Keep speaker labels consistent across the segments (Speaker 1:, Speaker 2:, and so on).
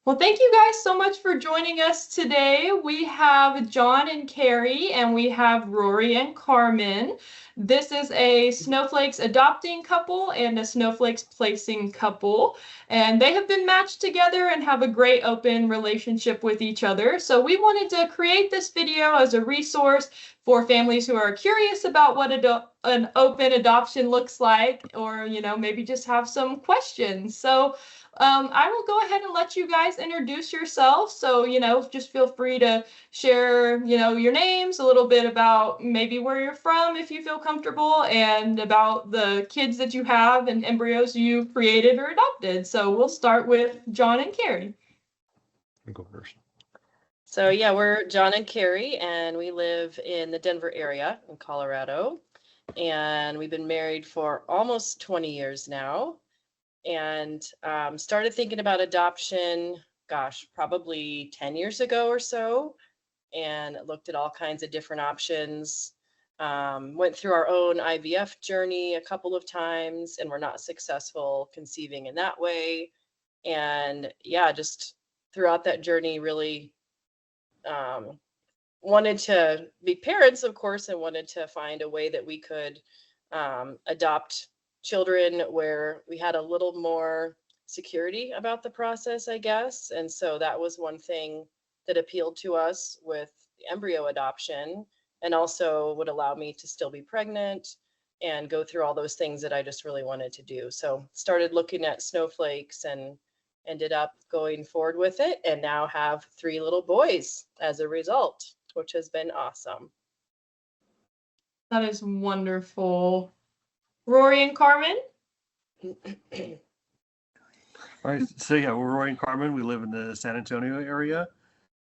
Speaker 1: Well, thank you guys so much for joining us today. We have Jon and Kari, and we have Rory and Carmen. This is a Snowflakes adopting couple and a Snowflakes placing couple, and they have been matched together and have a great open relationship with each other. So we wanted to create this video as a resource for families who are curious about what an open adoption looks like, or maybe just have some questions. So I will go ahead and let you guys introduce yourselves. So, just feel free to share, your names, a little bit about maybe where you're from if you feel comfortable, and about the kids that you have and embryos you created or adopted. So we'll start with Jon and Kari.
Speaker 2: You go first.
Speaker 3: So yeah, we're Jon and Kari, and we live in the Denver area in Colorado. And we've been married for almost 20 years now. And started thinking about adoption, probably 10 years ago or so, and looked at all kinds of different options. Went through our own IVF journey a couple of times and were not successful conceiving in that way. And yeah, just throughout that journey, really wanted to be parents, of course, and wanted to find a way that we could adopt children where we had a little more security about the process, I guess. And so that was one thing that appealed to us with the embryo adoption, and also would allow me to still be pregnant and go through all those things that I just really wanted to do. So started looking at Snowflakes and ended up going forward with it, and now have 3 little boys as a result, which has been awesome.
Speaker 1: That is wonderful. Rory and Carmen?
Speaker 2: All right, so yeah, we're Rory and Carmen. We live in the San Antonio area.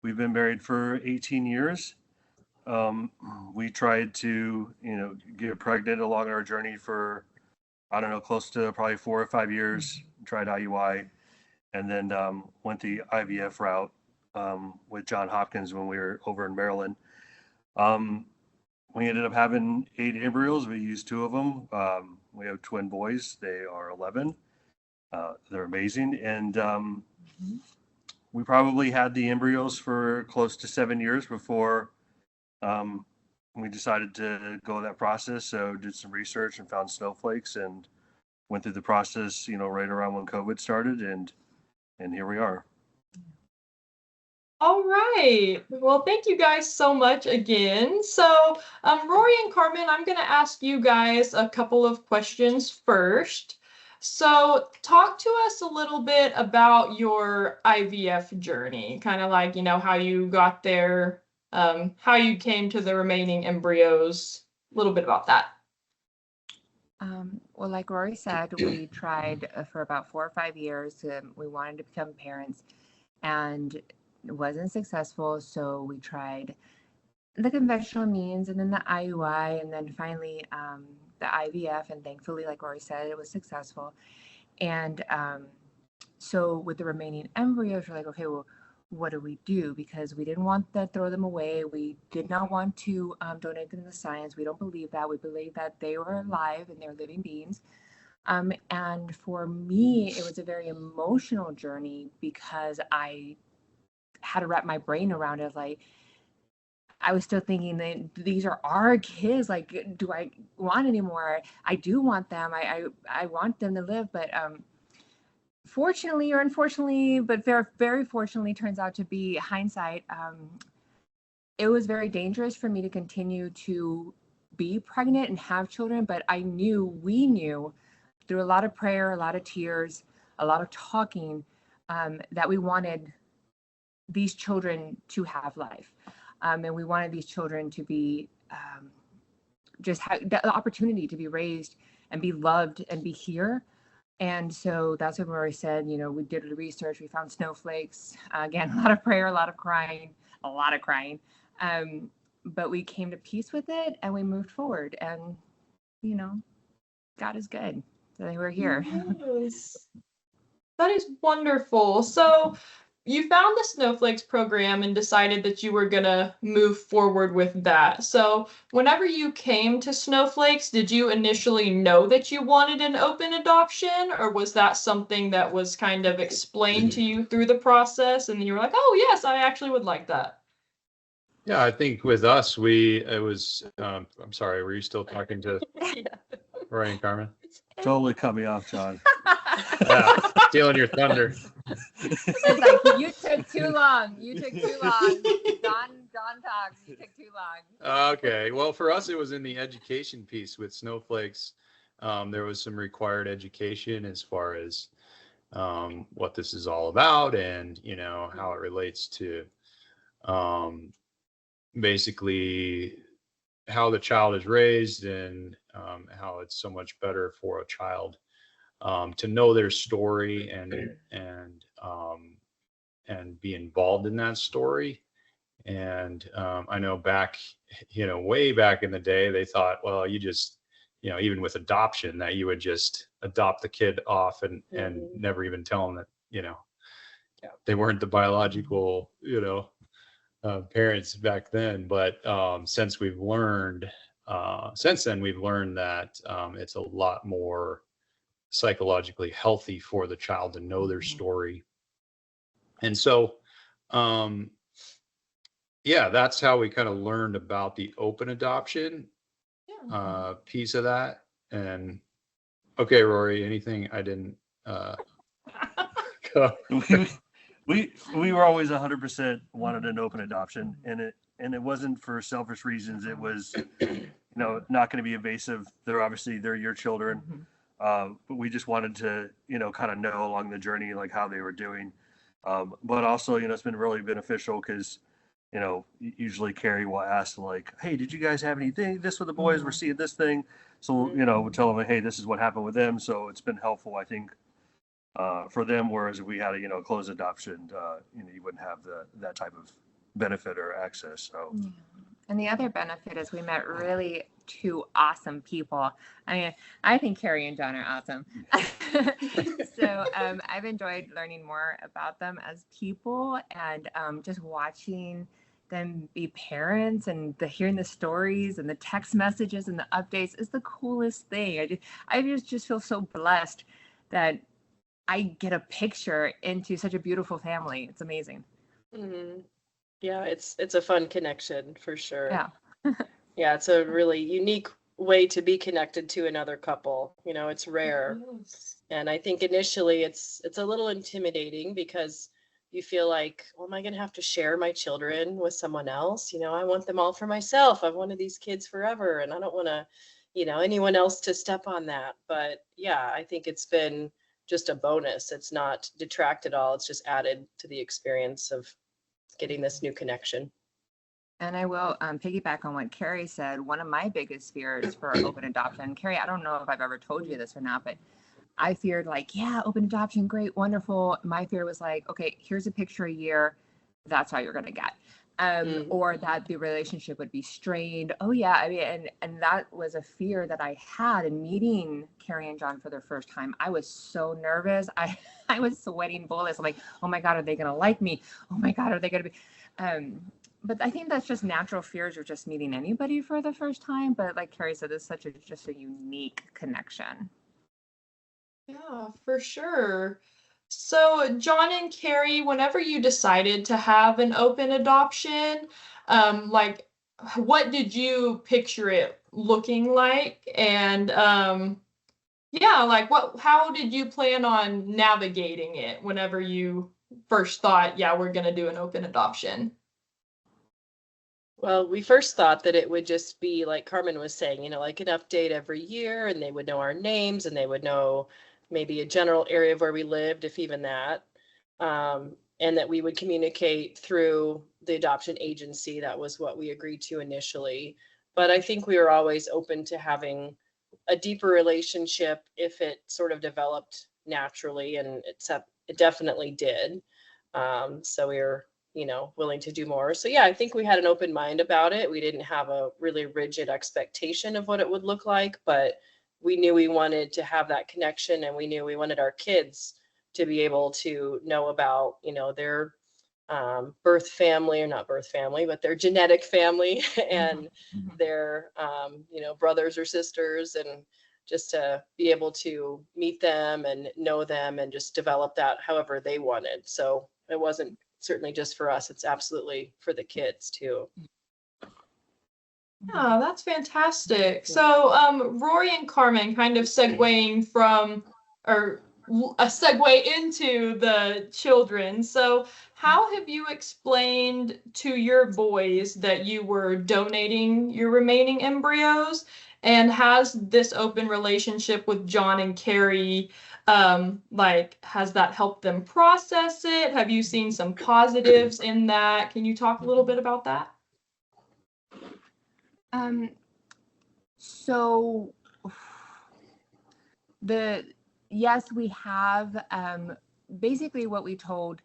Speaker 2: We've been married for 18 years. We tried to, get pregnant along our journey for, close to probably 4 or 5 years. Tried IUI, and then went the IVF route with Johns Hopkins when we were over in Maryland. We ended up having 8 embryos. We used 2 of them. We have twin boys. They are 11. They're amazing. And we probably had the embryos for close to 7 years before we decided to go that process. So did some research and found Snowflakes and went through the process, right around when COVID started. And here we are.
Speaker 1: All right. Well, thank you guys so much again. So, Rory and Carmen, I'm going to ask you guys a couple of questions first. So, talk to us a little bit about your IVF journey, kind of like, how you got there, how you came to the remaining embryos, a little bit about that.
Speaker 4: Well, like Rory said, we tried for about 4 or 5 years. We wanted to become parents, and it wasn't successful, so we tried the conventional means, and then the IUI, and then finally the IVF, and thankfully, like Rory said, it was successful. And so with the remaining embryos, we're like, okay, well, what do we do? Because we didn't want to throw them away. We did not want to donate them to science. We don't believe that. We believe that they were alive and they're living beings. And for me, it was a very emotional journey because I had to wrap my brain around it. Like, I was still thinking that these are our kids. Like, do I want any more? I do want them. I want them to live, but fortunately or unfortunately, but very, very fortunately, turns out to be hindsight. It was very dangerous for me to continue to be pregnant and have children, but we knew through a lot of prayer, a lot of tears, a lot of talking, that we wanted these children to have life. And we wanted these children to be just have the opportunity to be raised and be loved and be here. And so that's what Rory said. We did the research, we found Snowflakes. Again, a lot of prayer, a lot of crying. But we came to peace with it and we moved forward. And, God is good. So we're here.
Speaker 1: Yes. That is wonderful. So, you found the Snowflakes program and decided that you were gonna move forward with that. So whenever you came to Snowflakes, did you initially know that you wanted an open adoption, or was that something that was kind of explained to you through the process and you were like, oh yes, I actually would like that?
Speaker 5: Yeah, I think with us, it was, I'm sorry, were you still talking to
Speaker 3: Yeah.
Speaker 5: Rory and Carmen?
Speaker 2: Totally cut me off, John.
Speaker 5: Yeah, stealing your thunder.
Speaker 4: It's like, you took too long. You took too long. Don talks. You took too long.
Speaker 5: Okay. Well, for us, it was in the education piece with Snowflakes. There was some required education as far as what this is all about and, how it relates to basically how the child is raised and how it's so much better for a child to know their story and be involved in that story. And I know back, way back in the day, they thought, well, you just, even with adoption, that you would just adopt the kid off and never even tell them that, they weren't the biological, parents back then. But since then, we've learned that it's a lot more psychologically healthy for the child to know their story. And so, that's how we kind of learned about the open adoption piece of that. And okay, Rory, anything I didn't go?
Speaker 2: We were always 100% wanted an open adoption, and it wasn't for selfish reasons. It was, not going to be invasive. They're your children, but we just wanted to, kind of know along the journey like how they were doing. But also, it's been really beneficial because, usually Kari will ask like, hey, did you guys have anything this with the boys? We're seeing this thing, so we'll tell them, hey, this is what happened with them. So it's been helpful, I think. For them, whereas if we had a closed adoption, you wouldn't have that type of benefit or access. So,
Speaker 4: and the other benefit is we met really two awesome people. I mean, I think Kari and John are awesome. So I've enjoyed learning more about them as people and just watching them be parents and hearing the stories and the text messages and the updates is the coolest thing. I just feel so blessed that I get a picture into such a beautiful family. It's amazing.
Speaker 3: Mm-hmm. Yeah, it's a fun connection for sure.
Speaker 4: Yeah.
Speaker 3: Yeah, it's a really unique way to be connected to another couple. It's rare. And I think initially it's a little intimidating because you feel like, well, am I going to have to share my children with someone else? I want them all for myself. I've wanted these kids forever and I don't want to, anyone else to step on that. But yeah, I think it's been just a bonus. It's not detract at all. It's just added to the experience of getting this new connection.
Speaker 4: And I will piggyback on what Kari said. One of my biggest fears for open adoption, Kari, I don't know if I've ever told you this or not, but I feared like, yeah, open adoption, great, wonderful. My fear was like, okay, here's a picture a year. That's all you're going to get. Or that the relationship would be strained. Oh yeah, I mean, and that was a fear that I had in meeting Kari and John for their first time. I was so nervous. I was sweating bullets. I'm like, oh my God, are they gonna like me? Oh my God, are they gonna be? But I think that's just natural fears of just meeting anybody for the first time. But like Kari said, it's just a unique connection.
Speaker 1: Yeah, for sure. So, John and Kari, whenever you decided to have an open adoption, like, what did you picture it looking like? And like, how did you plan on navigating it whenever you first thought, yeah, we're gonna do an open adoption?
Speaker 3: Well, we first thought that it would just be like Carmen was saying, like an update every year, and they would know our names and they would know maybe a general area of where we lived, if even that. And that we would communicate through the adoption agency. That was what we agreed to initially. But I think we were always open to having a deeper relationship if it sort of developed naturally, and it definitely did. So we were, willing to do more. So yeah, I think we had an open mind about it. We didn't have a really rigid expectation of what it would look like, but we knew we wanted to have that connection, and we knew we wanted our kids to be able to know about, their birth family, or not birth family, but their genetic family and
Speaker 4: Mhm.
Speaker 3: their, brothers or sisters, and just to be able to meet them and know them and just develop that however they wanted. So it wasn't certainly just for us, it's absolutely for the kids too.
Speaker 1: Yeah, that's fantastic. So, Rory and Carmen, kind of segueing from, or a segue into the children. So, how have you explained to your boys that you were donating your remaining embryos? And has this open relationship with John and Kari, has that helped them process it? Have you seen some positives in that? Can you talk a little bit about that?
Speaker 4: So yes, we have, basically what we told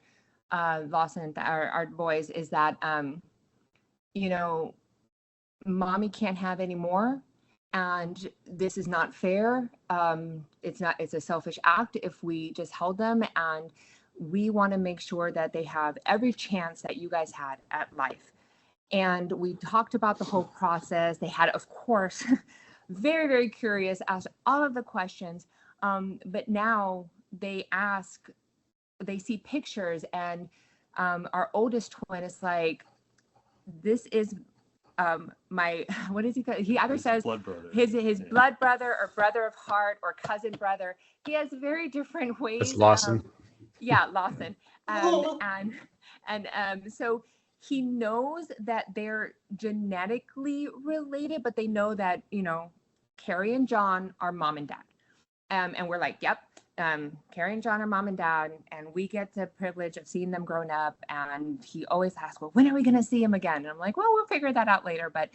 Speaker 4: Lawson, our boys, is that mommy can't have any more, and this is not fair. It's a selfish act if we just held them, and we want to make sure that they have every chance that you guys had at life. And we talked about the whole process. They had, of course, very, very curious, asked all of the questions. But now they see pictures, and our oldest twin is like, this is my, what is he called? He either says
Speaker 2: blood brother.
Speaker 4: his blood brother, or brother of heart, or cousin brother. He has very different ways.
Speaker 5: It's Lawson.
Speaker 4: Yeah, Lawson. So he knows that they're genetically related, but they know that, Kari and John are mom and dad. And we're like, yep, Kari and John are mom and dad, and we get the privilege of seeing them grown up. And he always asks, well, when are we going to see him again? And I'm like, well, we'll figure that out later. But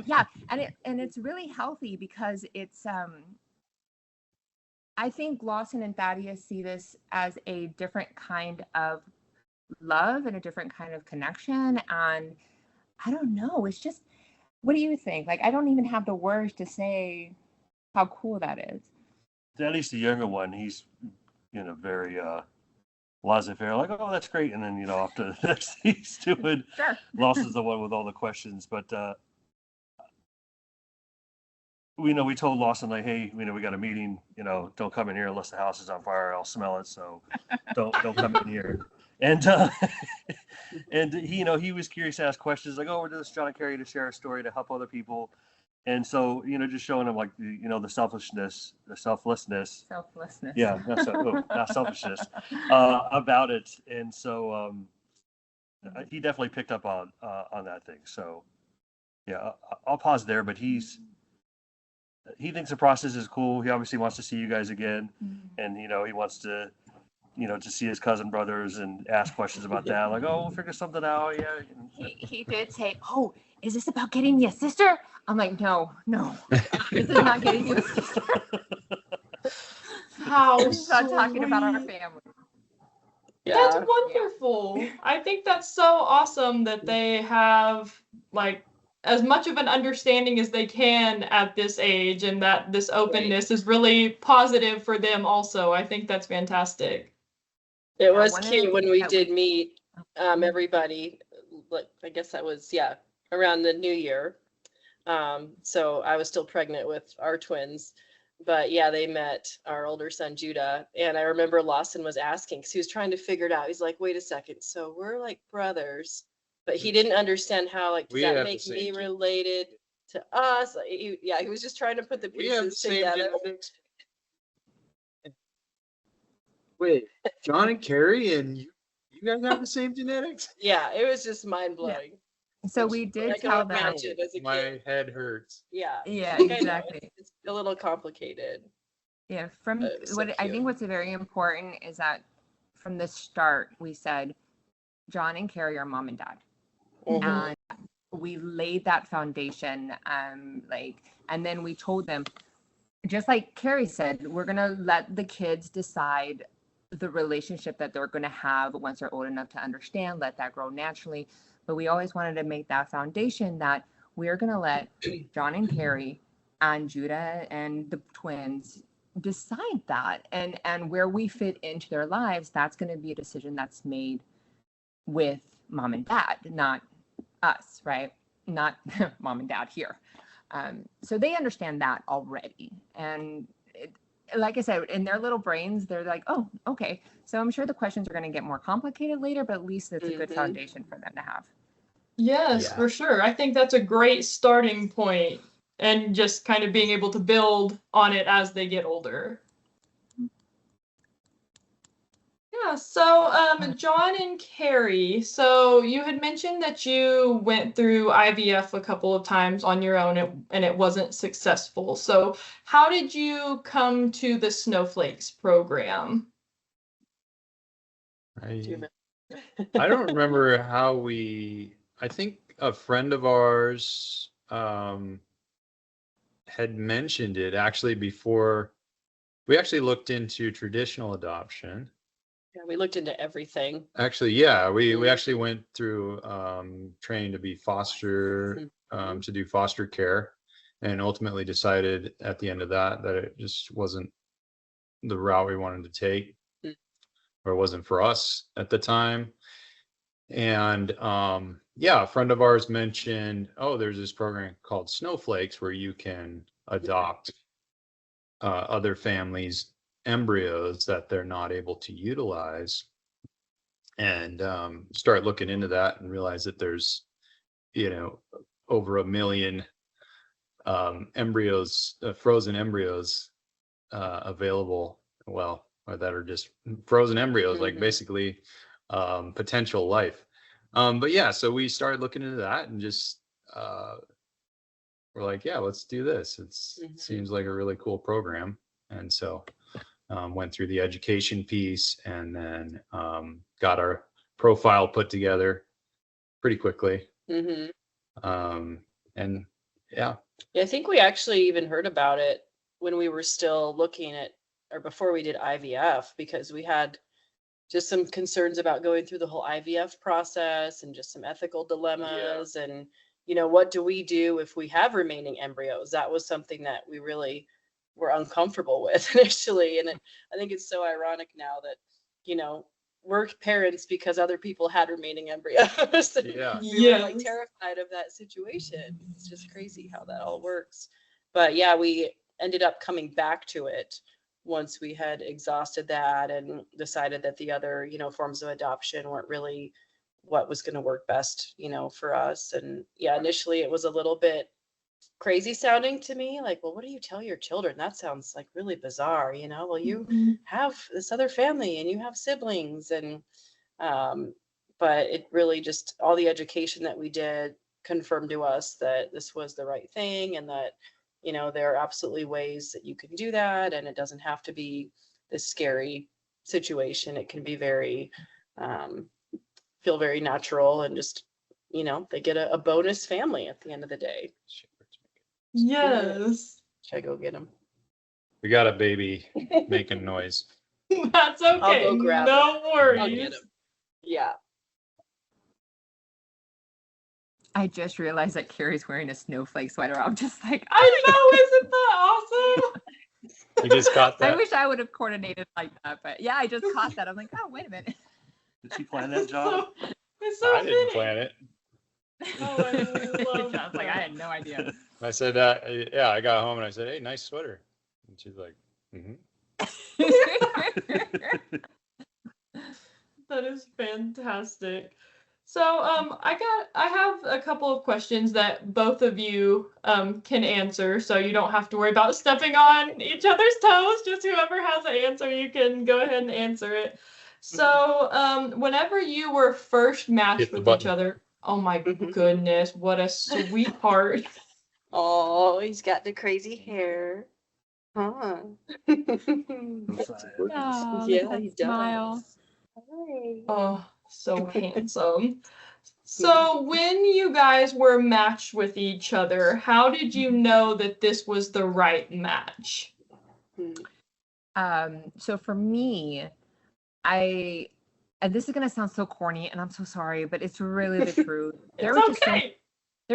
Speaker 4: yeah, and it's really healthy, because it's, I think Lawson and Thaddeus see this as a different kind of love and a different kind of connection. And I don't know, it's just, what do you think? Like, I don't even have the words to say how cool that is.
Speaker 2: At least the younger one, he's, very laissez-faire, like, oh, that's great. And then, off to the next thing he's doing.
Speaker 4: Sure.
Speaker 2: Lawson's the one with all the questions. But we told Lawson, like, hey, we got a meeting, don't come in here unless the house is on fire. I'll smell it. So don't come in here. And and he was curious to ask questions, like, oh, we're doing this John and Kari to share a story to help other people. And so, just showing him, like, the selflessness. Yeah, not selfishness about it. And so he definitely picked up on that thing. So yeah, I'll pause there. But he thinks the process is cool. He obviously wants to see you guys again, and he wants to to see his cousin brothers and ask questions about that. Like, oh, we'll figure something out. Yeah.
Speaker 4: He did say, oh, is this about getting me a sister? I'm like, no, this is not getting you a sister.
Speaker 1: How
Speaker 4: He's not talking
Speaker 1: sweet.
Speaker 4: about our family.
Speaker 3: Yeah.
Speaker 1: That's wonderful. I think that's so awesome that they have, like, as much of an understanding as they can at this age, and that this openness is really positive for them also. I think that's fantastic.
Speaker 3: It was cute when we did meet everybody. Like, I guess that was, around the new year. So I was still pregnant with our twins. But yeah, they met our older son, Judah. And I remember Lawson was asking, because he was trying to figure it out. He's like, wait a second. So we're like brothers. But he didn't understand how, like, does that make me related to us? He was just trying to put the pieces together.
Speaker 6: Wait, John and Kari and you guys have the same genetics?
Speaker 3: Yeah, it was just mind blowing.
Speaker 4: So we did tell them.
Speaker 6: My head hurts.
Speaker 3: Yeah,
Speaker 4: exactly.
Speaker 3: It's a little complicated.
Speaker 4: Yeah, I think what's very important is that from the start we said John and Kari are mom and dad, and we laid that foundation. And then we told them, just like Kari said, we're gonna let the kids decide the relationship that they're gonna have once they're old enough to understand. Let that grow naturally. But we always wanted to make that foundation that we're going to let John and Kari and Judah and the twins decide that. And where we fit into their lives, that's going to be a decision that's made with mom and dad, not us, right? Not mom and dad here. So they understand that already. And like I said, in their little brains, they're like, oh, okay. So I'm sure the questions are going to get more complicated later, but at least it's a good foundation for them to have.
Speaker 1: Yes,
Speaker 5: Yeah.
Speaker 1: for sure. I think that's a great starting point, and just kind of being able to build on it as they get older. Yeah, so John and Kari, so you had mentioned that you went through IVF a couple of times on your own and it wasn't successful. So how did you come to the Snowflakes program?
Speaker 5: I don't remember how I think a friend of ours had mentioned it actually before we actually looked into traditional adoption.
Speaker 3: Yeah, we looked into everything.
Speaker 5: Actually, yeah, we actually went through training to be to do foster care, and ultimately decided at the end of that it just wasn't the route we wanted to take, or it wasn't for us at the time. And yeah, a friend of ours mentioned, oh, there's this program called Snowflakes where you can adopt other families' embryos that they're not able to utilize, and start looking into that and realize that there's, over 1 million embryos, frozen embryos available, well, or that are just frozen embryos, like basically potential life. But yeah, so we started looking into that and just we're like, yeah, let's do this. It seems like a really cool program. And so went through the education piece, and then got our profile put together pretty quickly. And yeah.
Speaker 3: I think we actually even heard about it when we were still looking at, or before we did IVF, because we had just some concerns about going through the whole IVF process and just some ethical dilemmas. And, what do we do if we have remaining embryos? That was something that we really were uncomfortable with initially. And I think it's so ironic now that, we're parents because other people had remaining embryos.
Speaker 5: Yeah.
Speaker 3: We were like terrified of that situation. It's just crazy how that all works. But yeah, we ended up coming back to it once we had exhausted that and decided that the other, forms of adoption weren't really what was going to work best, for us. And yeah, initially it was a little bit crazy sounding to me, like, well, what do you tell your children? That sounds like really bizarre, well, you have this other family and you have siblings. And but it really just, all the education that we did confirmed to us that this was the right thing, and that there are absolutely ways that you can do that, and it doesn't have to be this scary situation. It can be very feel very natural, and just they get a bonus family at the end of the day.
Speaker 1: Yes.
Speaker 3: Should I go get him?
Speaker 5: We got a baby making noise.
Speaker 1: That's okay.
Speaker 3: I'll go grab
Speaker 1: no worries.
Speaker 3: I'll get him. Yeah.
Speaker 4: I just realized that Kari's wearing a snowflake sweater. I'm just like,
Speaker 1: I know, isn't that awesome?
Speaker 5: You just caught that?
Speaker 4: I wish I would have coordinated like that, but yeah, I just caught that. I'm like, oh, wait a minute.
Speaker 2: Did you plan that, John?
Speaker 1: It's so
Speaker 5: I didn't
Speaker 1: fitting.
Speaker 5: plan it.
Speaker 1: Oh, I love
Speaker 4: John's like, I had no idea.
Speaker 5: I said, yeah, I got home and I said, hey, nice sweater. And she's like,
Speaker 1: That is fantastic. So I have a couple of questions that both of you can answer, so you don't have to worry about stepping on each other's toes. Just whoever has an answer, you can go ahead and answer it. So whenever you were first matched with each other, oh my goodness, what a sweetheart.
Speaker 3: Oh, he's got the crazy hair. Huh.
Speaker 4: Oh,
Speaker 3: Yeah, he does.
Speaker 4: smile.
Speaker 3: Hi.
Speaker 1: Oh, so handsome. So when you guys were matched with each other, how did you know that this was the right match?
Speaker 4: So for me, and this is gonna sound so corny, and I'm so sorry, but it's really the truth.
Speaker 1: There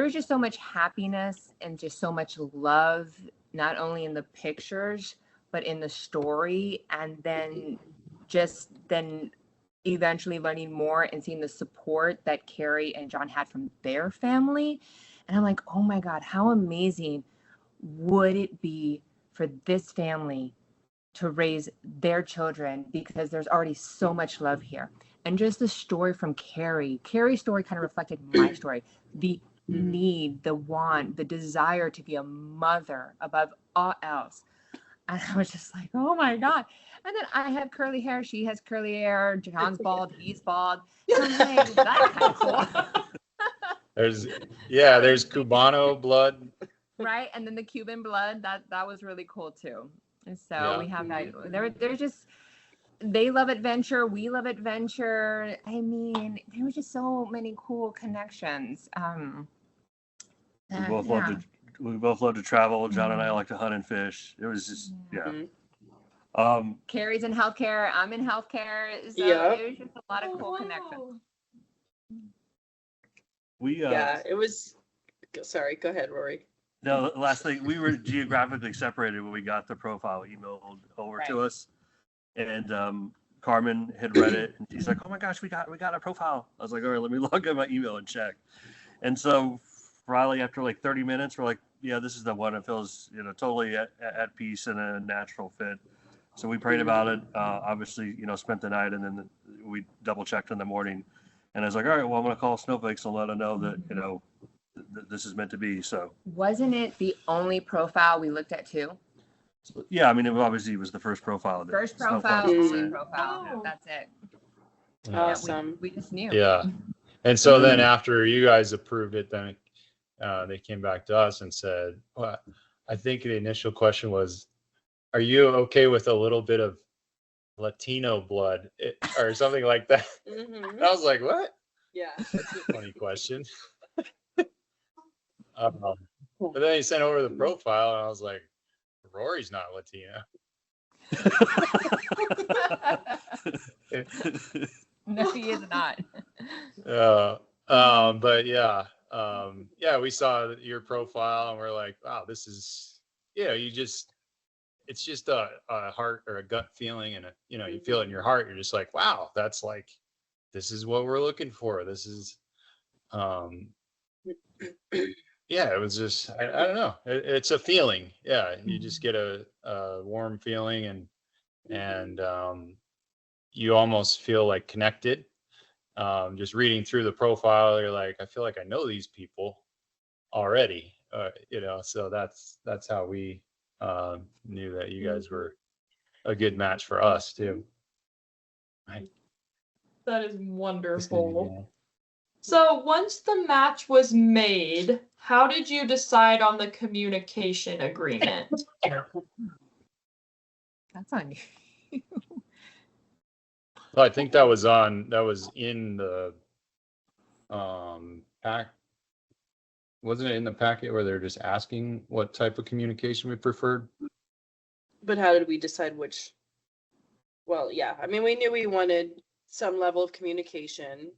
Speaker 4: was just so much happiness and just so much love, not only in the pictures, but in the story. And then eventually learning more and seeing the support that Kari and Jon had from their family. And I'm like, oh my God, how amazing would it be for this family to raise their children, because there's already so much love here. And just the story from Kari's story kind of reflected my story, the need, the want, the desire to be a mother above all else. And I was just like, oh my God. And then I have curly hair, she has curly hair, John's bald, he's bald. And I'm like, that's kind of cool.
Speaker 5: There's Cubano blood.
Speaker 4: Right. And then the Cuban blood, that was really cool too. And so
Speaker 5: Yeah.
Speaker 4: we have that. They're just, they love adventure. We love adventure. I mean, there were just so many cool connections.
Speaker 2: We both love to travel. John and I like to hunt and fish. It was just,
Speaker 4: Kari's in healthcare. I'm in healthcare. So
Speaker 3: Yep.
Speaker 4: it was just a lot of cool connections.
Speaker 3: It was. Sorry, go ahead, Rory.
Speaker 2: No, last thing, we were geographically separated when we got the profile emailed over to us, and Carmen had read it, and she's like, "Oh my gosh, we got a profile." I was like, "All right, let me log in my email and check." And so, probably after like 30 minutes, we're like, "Yeah, this is the one. It feels totally at peace and a natural fit." So we prayed about it. Obviously, spent the night, and then we double checked in the morning. And I was like, "All right, well, I'm gonna call Snowflakes and let them know that this is meant to be." So
Speaker 4: wasn't it the only profile we looked at too?
Speaker 2: Yeah, I mean, it obviously was the first profile.
Speaker 4: First profile, only profile.
Speaker 1: Oh.
Speaker 4: That's it.
Speaker 3: Awesome.
Speaker 4: We just knew.
Speaker 5: Yeah. And so then after you guys approved it, then they came back to us and said, well, I think the initial question was, are you okay with a little bit of Latino blood or something like that? And I was like, what?
Speaker 3: Yeah.
Speaker 5: That's a funny question. But then he sent over the profile and I was like, Rory's not Latino.
Speaker 4: No, he is not.
Speaker 5: But we saw your profile and we're like, wow, this is, it's just a heart or a gut feeling, and you feel it in your heart. You're just like, wow, that's like, this is what we're looking for. This is, it was just, I don't know. It's a feeling. Yeah. You just get a warm feeling and you almost feel like connected. Just reading through the profile, you're like, I feel like I know these people already, so that's how we knew that you guys were a good match for us too.
Speaker 1: That is wonderful. So once the match was made, how did you decide on the communication agreement?
Speaker 4: That's on you.
Speaker 5: Well, I think that was in the pack. Wasn't it in the packet where they're just asking what type of communication we preferred?
Speaker 3: But how did we decide which? Well, yeah, I mean, we knew we wanted some level of communication,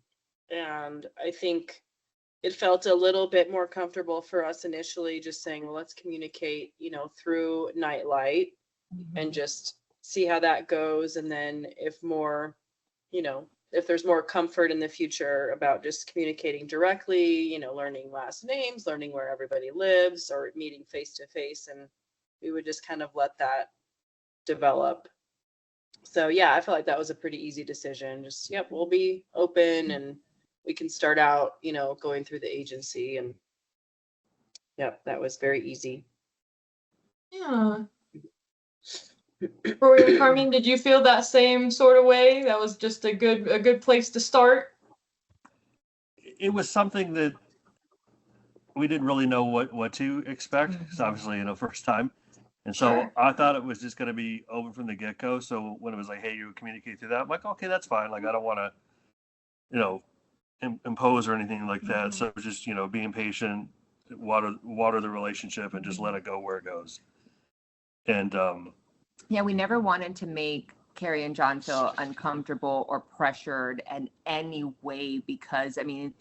Speaker 3: and I think it felt a little bit more comfortable for us initially just saying, well, let's communicate, through nightlight and just see how that goes. And then if more, if there's more comfort in the future about just communicating directly, learning last names, learning where everybody lives, or meeting face to face, and we would just kind of let that develop. So yeah, I feel like that was a pretty easy decision. Just, we'll be open and we can start out, going through the agency, and that was very easy.
Speaker 1: Yeah. Rory and Carmen, did you feel that same sort of way? That was just a good place to start?
Speaker 2: It was something that we didn't really know what to expect. It's obviously, first time. And so
Speaker 1: Sure.
Speaker 2: I thought it was just going to be open from the get-go. So when it was like, hey, you communicate through that, I'm like, okay, that's fine. Like, I don't want to, impose or anything like that. So it was just, being patient, water the relationship, and just let it go where it goes. And
Speaker 4: yeah, we never wanted to make Kari and Jon feel uncomfortable or pressured in any way, because I mean,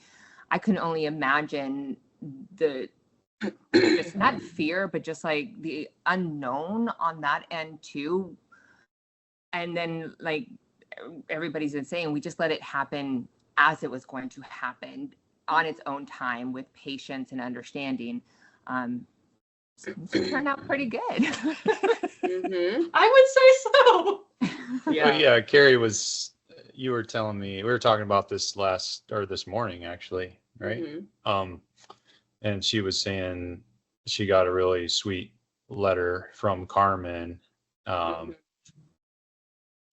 Speaker 4: I can only imagine just not fear, but just like the unknown on that end too. And then like everybody's been saying, we just let it happen as it was going to happen on its own time with patience and understanding. Seems to turn out pretty good.
Speaker 1: I would say so.
Speaker 3: Yeah.
Speaker 5: But yeah, Kari you were telling me, we were talking about this this morning actually, right? And she was saying she got a really sweet letter from Carmen.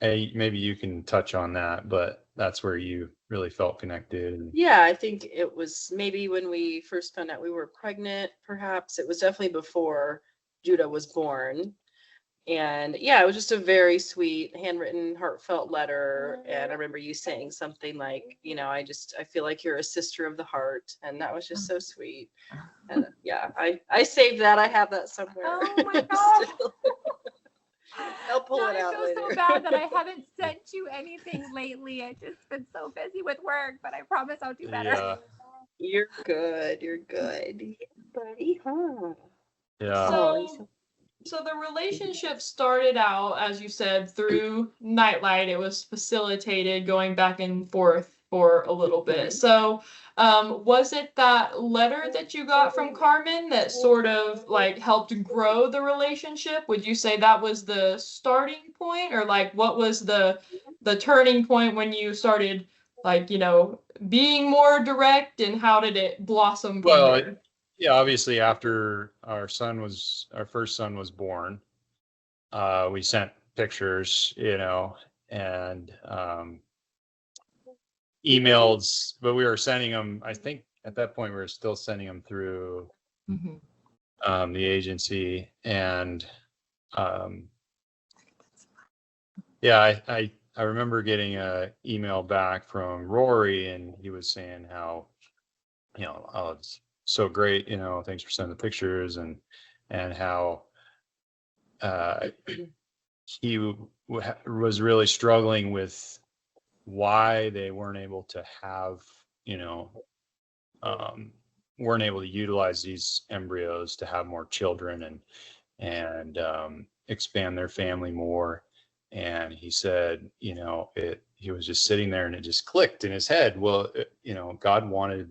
Speaker 5: Hey, maybe you can touch on that, but that's where you really felt connected. And
Speaker 3: Yeah, I think it was maybe when we first found out we were pregnant, perhaps. It was definitely before Judah was born. And yeah, it was just a very sweet, handwritten, heartfelt letter. And I remember you saying something like, I feel like you're a sister of the heart. And that was just so sweet. And yeah, I saved that. I have that somewhere.
Speaker 4: Oh my God.
Speaker 3: I'll pull it out
Speaker 4: I feel
Speaker 3: later.
Speaker 4: so bad that I haven't sent you anything lately. I've just been so busy with work, but I promise I'll do better.
Speaker 5: yeah,
Speaker 3: You're good. You're good. Yeah, buddy, huh?
Speaker 5: yeah.
Speaker 1: So the relationship started out, as you said, through Nightlight. It was facilitated going back and forth for a little bit. So was it that letter that you got from Carmen that sort of like helped grow the relationship? Would you say that was the starting point, or like what was the turning point when you started like, being more direct, and how did it blossom from
Speaker 5: Well,
Speaker 1: there?
Speaker 5: yeah, obviously after our first son was born, we sent pictures, and emails, but we were sending them, I think at that point we were still sending them through the agency. And yeah, I remember getting a email back from Rory, and he was saying how, oh, it's so great, thanks for sending the pictures, and how he was really struggling with why they weren't able to have, weren't able to utilize these embryos to have more children and expand their family more. And he said, he was just sitting there and it just clicked in his head. Well, God wanted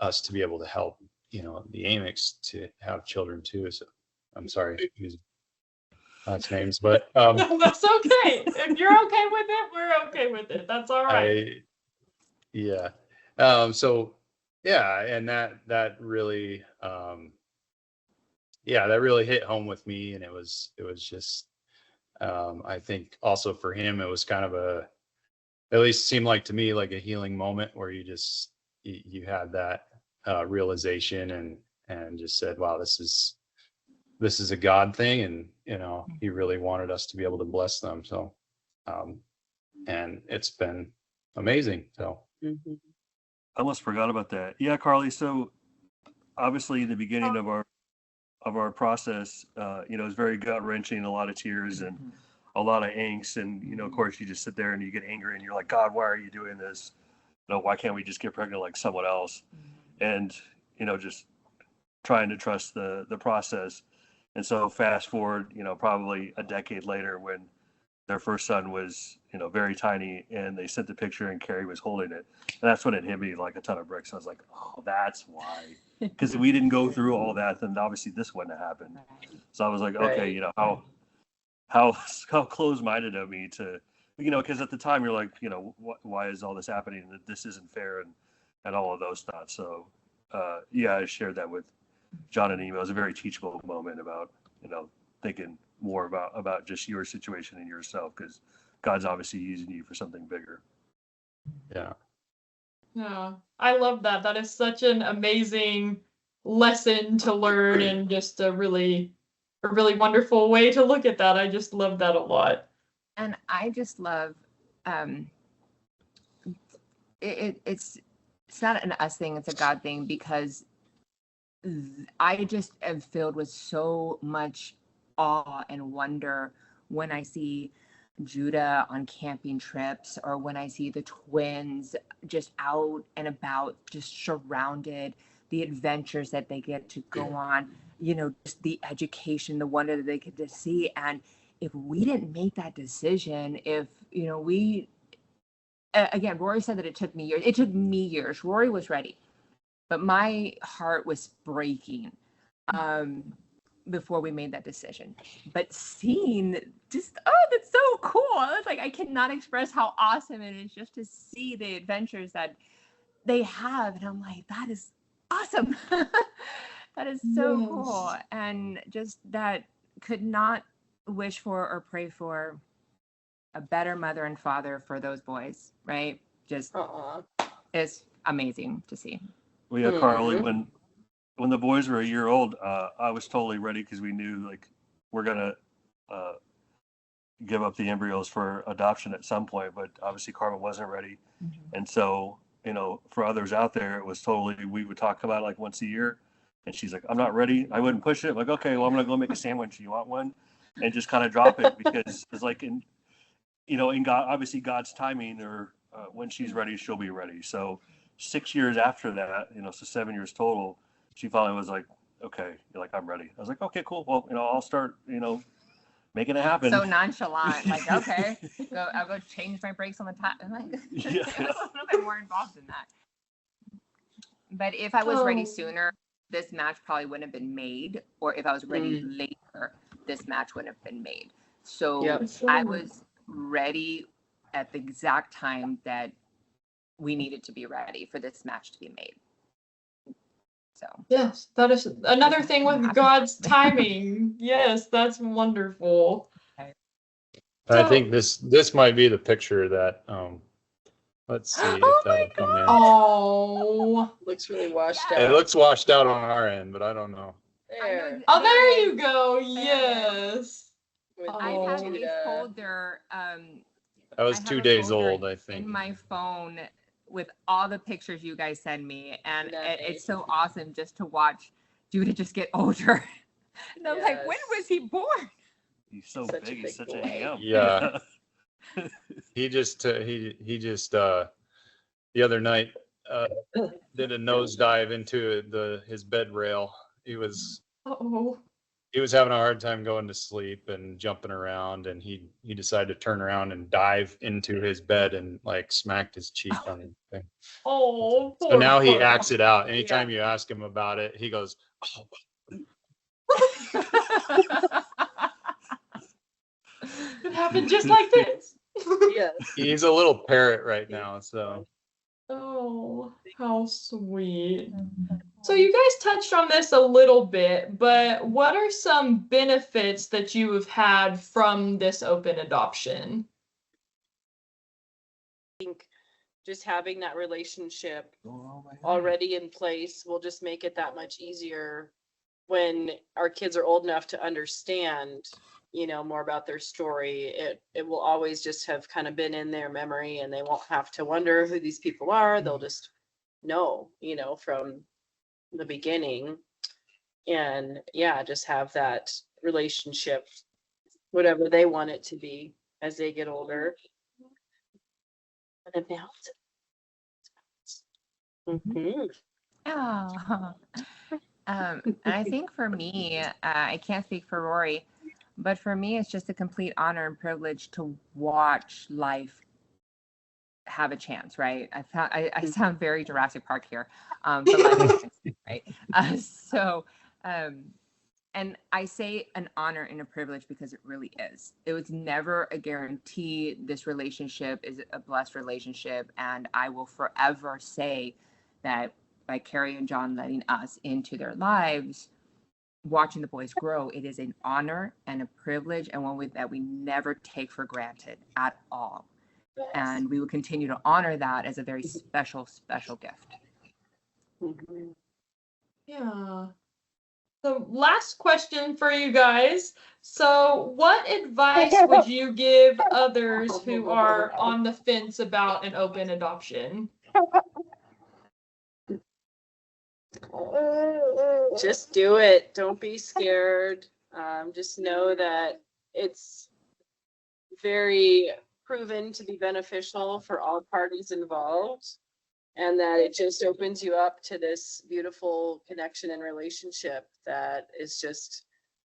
Speaker 5: us to be able to help, the Amics to have children too. So I'm sorry, last names, but
Speaker 1: That's okay. If you're okay with it, we're okay with it. That's all right.
Speaker 5: Yeah. So yeah, and that really that really hit home with me. And it was just I think also for him, it was kind of at least seemed like to me like a healing moment where you had that realization and just said, wow, this is a God thing. And, he really wanted us to be able to bless them. So, and it's been amazing. So
Speaker 2: I almost forgot about that. Yeah, Carly. So obviously the beginning of our process, it was very gut wrenching, a lot of tears and a lot of angst. And, of course you just sit there and you get angry and you're like, God, why are you doing this? Why can't we just get pregnant like someone else? And, just trying to trust the process. And so fast forward, probably a decade later when their first son was, very tiny, and they sent the picture and Kari was holding it. And that's when it hit me like a ton of bricks. I was like, oh, that's why. Because if we didn't go through all that, then obviously this wouldn't have happened. So I was like, okay, how close-minded of me to, because at the time you're like, why is all this happening? And this isn't fair, and all of those thoughts. So I shared that with John in email. It was a very teachable moment about, thinking more about just your situation and yourself, because God's obviously using you for something bigger.
Speaker 5: Yeah.
Speaker 1: Yeah, I love that. That is such an amazing lesson to learn, and just a really wonderful way to look at that. I just love that a lot.
Speaker 4: And I just love it's not an us thing, it's a God thing, because I just am filled with so much awe and wonder when I see Judah on camping trips, or when I see the twins just out and about, just surrounded, the adventures that they get to go on, just the education, the wonder that they get to see. And if we didn't make that decision, if again, Rory said that it took me years. It took me years. Rory was ready, but my heart was breaking before we made that decision. But seeing just, that's so cool. It's like, I cannot express how awesome it is just to see the adventures that they have. And I'm like, that is awesome. That is so cool. And just that, could not wish for or pray for a better mother and father for those boys, right? Just it's amazing to see.
Speaker 2: Well, yeah, Carly, when the boys were a year old, I was totally ready because we knew like we're gonna give up the embryos for adoption at some point, but obviously Carmen wasn't ready. And so, for others out there, it was totally, we would talk about it like once a year, and she's like, I'm not ready. I wouldn't push it. Like, okay, well, I'm gonna go make a sandwich. You want one? And just kind of drop it because it's like in God, obviously God's timing, or when she's ready, she'll be ready. So 6 years after that, so 7 years total, she finally was like, okay, like, I'm ready. I was like, okay, cool. Well, I'll start, making it happen.
Speaker 4: So nonchalant, like, okay, I'll go change my brakes on the top. I'm like,
Speaker 2: Yeah.
Speaker 4: a little bit more involved in that. But if I was ready sooner, this match probably wouldn't have been made. Or if I was ready later, this match wouldn't have been made. So I was ready at the exact time that we needed to be ready for this match to be made. So
Speaker 1: yes, that is another thing with God's timing. Yes, that's wonderful.
Speaker 5: I think this might be the picture that let's see if that'll come in.
Speaker 1: Oh,
Speaker 3: Looks really washed out.
Speaker 5: It looks washed out on our end, but I don't know.
Speaker 3: There.
Speaker 1: Oh, there you go. Yes.
Speaker 4: I have a folder.
Speaker 5: That was
Speaker 4: I have
Speaker 5: 2
Speaker 4: a
Speaker 5: days
Speaker 4: folder
Speaker 5: old, I think.
Speaker 4: in my phone with all the pictures you guys send me, and it's so awesome just to watch Judah just get older. And I'm like, when was he born?
Speaker 2: He's so big. He's such a ham.
Speaker 5: Yeah. he just the other night did a nosedive into his bed rail. He was having a hard time going to sleep and jumping around, and he decided to turn around and dive into his bed and like smacked his cheek on the thing.
Speaker 1: Oh,
Speaker 5: so now he acts it out. Anytime you ask him about it, he goes, oh.
Speaker 1: It happened just like this.
Speaker 3: Yes.
Speaker 5: He's a little parrot right now, so.
Speaker 1: Oh, how sweet. So you guys touched on this a little bit, but what are some benefits that you have had from this open adoption?
Speaker 3: I think just having that relationship already in place will just make it that much easier when our kids are old enough to understand, more about their story. It will always just have kind of been in their memory, and they won't have to wonder who these people are. They'll just know, from the beginning. And just have that relationship, whatever they want it to be as they get older. And
Speaker 4: and I think for me, I can't speak for Rory, but for me, it's just a complete honor and privilege to watch life have a chance, right? I sound very Jurassic Park here, but life is right. And I say an honor and a privilege because it really is. It was never a guarantee. This relationship is a blessed relationship, and I will forever say that by Kari and Jon letting us into their lives, watching the boys grow, it is an honor and a privilege, and one that we never take for granted at all. Yes. And we will continue to honor that as a very special, special gift.
Speaker 1: Yeah. So last question for you guys. So what advice would you give others who are on the fence about an open adoption?
Speaker 3: Just do it. Don't be scared. Just know that it's very proven to be beneficial for all parties involved, and that it just opens you up to this beautiful connection and relationship that is just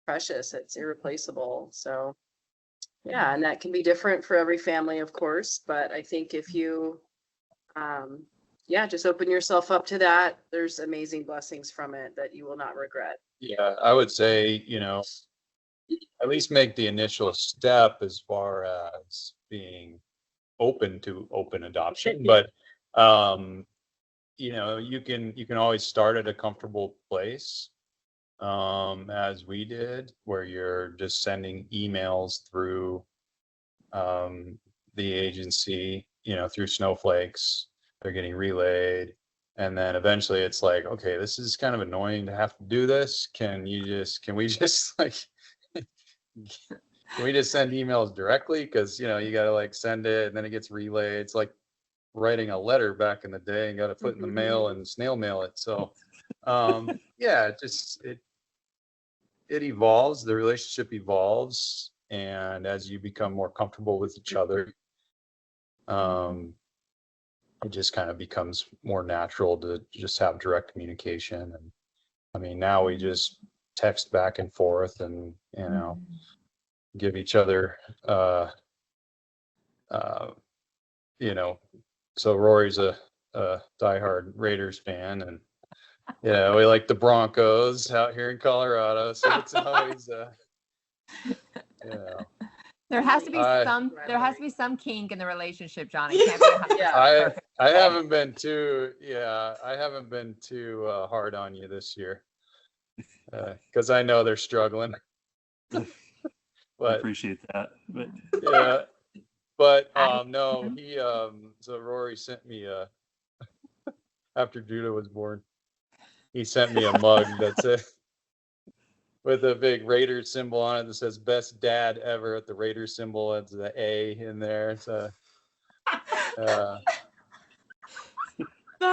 Speaker 3: precious. It's irreplaceable. So Yeah, and that can be different for every family, of course, but I think if you, yeah, just open yourself up to that, there's amazing blessings from it that you will not regret.
Speaker 5: Yeah, I would say, at least make the initial step as far as being open to open adoption. But you can always start at a comfortable place, as we did, where you're just sending emails through the agency, through Snowflakes. They're getting relayed. And then eventually it's like, okay, this is kind of annoying to have to do this. Can we just like, can we just send emails directly? Because, you got to like send it and then it gets relayed. It's like writing a letter back in the day and got to put in the mail and snail mail it. So, yeah, it evolves, the relationship evolves. And as you become more comfortable with each other, it just kind of becomes more natural to just have direct communication. And I mean, now we just text back and forth and, give each other, so Rory's a diehard Raiders fan, and we like the Broncos out here in Colorado, so it's always
Speaker 4: There has to be some kink in the relationship, John. It can't be 100%
Speaker 5: I haven't been too hard on you this year, because I know they're struggling.
Speaker 2: I
Speaker 5: But
Speaker 2: appreciate that. But
Speaker 5: yeah, but no, he so Rory sent me after Judah was born, he sent me a mug that's with a big Raider symbol on it that says "Best Dad Ever" at the Raider symbol. It's the A in there. So
Speaker 1: That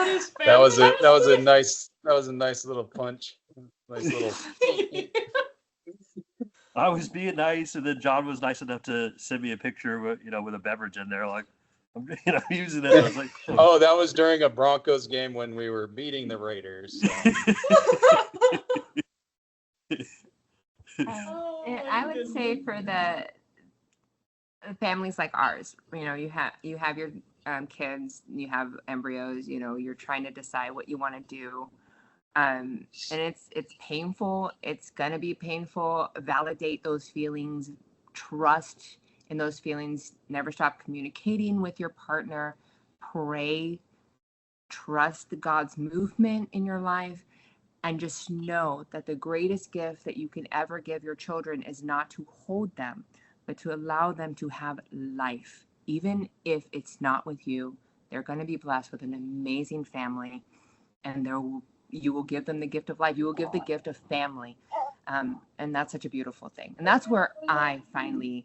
Speaker 1: is fantastic.
Speaker 5: that was a nice little punch. Nice little.
Speaker 2: I was being nice, and then John was nice enough to send me a picture with a beverage in there. Like, I'm using it. I was like,
Speaker 5: oh, that was during a Broncos game when we were beating the Raiders. So.
Speaker 4: I would say for the families like ours, you have your kids, you have embryos, you're trying to decide what you want to do. And it's painful. It's going to be painful. Validate those feelings, trust in those feelings, never stop communicating with your partner, pray, trust God's movement in your life, and just know that the greatest gift that you can ever give your children is not to hold them, but to allow them to have life. Even if it's not with you, they're going to be blessed with an amazing family, and you will give them the gift of life. You will give the gift of family. And that's such a beautiful thing. And that's where I finally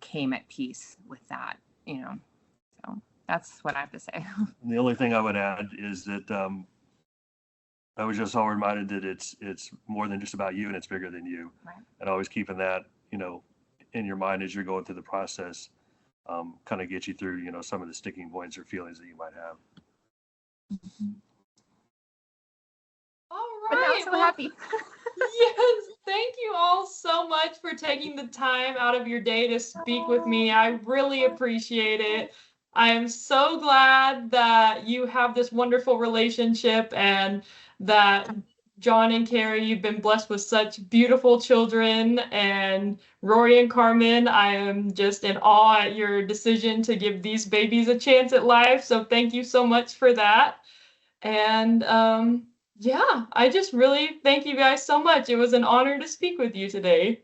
Speaker 4: came at peace with that, So that's what I have to say.
Speaker 2: the only thing I would add is that I was just all reminded that it's more than just about you, and it's bigger than you.
Speaker 4: Right.
Speaker 2: And always keeping that, in your mind as you're going through the process, kind of get you through, some of the sticking points or feelings that you might have.
Speaker 4: Mm-hmm.
Speaker 1: All
Speaker 4: But now I'm
Speaker 1: right.
Speaker 4: so
Speaker 1: Well,
Speaker 4: happy.
Speaker 1: yes, thank you all so much for taking the time out of your day to speak with me. I really appreciate it. I am so glad that you have this wonderful relationship and that John and Kari, you've been blessed with such beautiful children. And Rory and Carmen, I am just in awe at your decision to give these babies a chance at life. So thank you so much for that. And yeah, I just really thank you guys so much. It was an honor to speak with you today.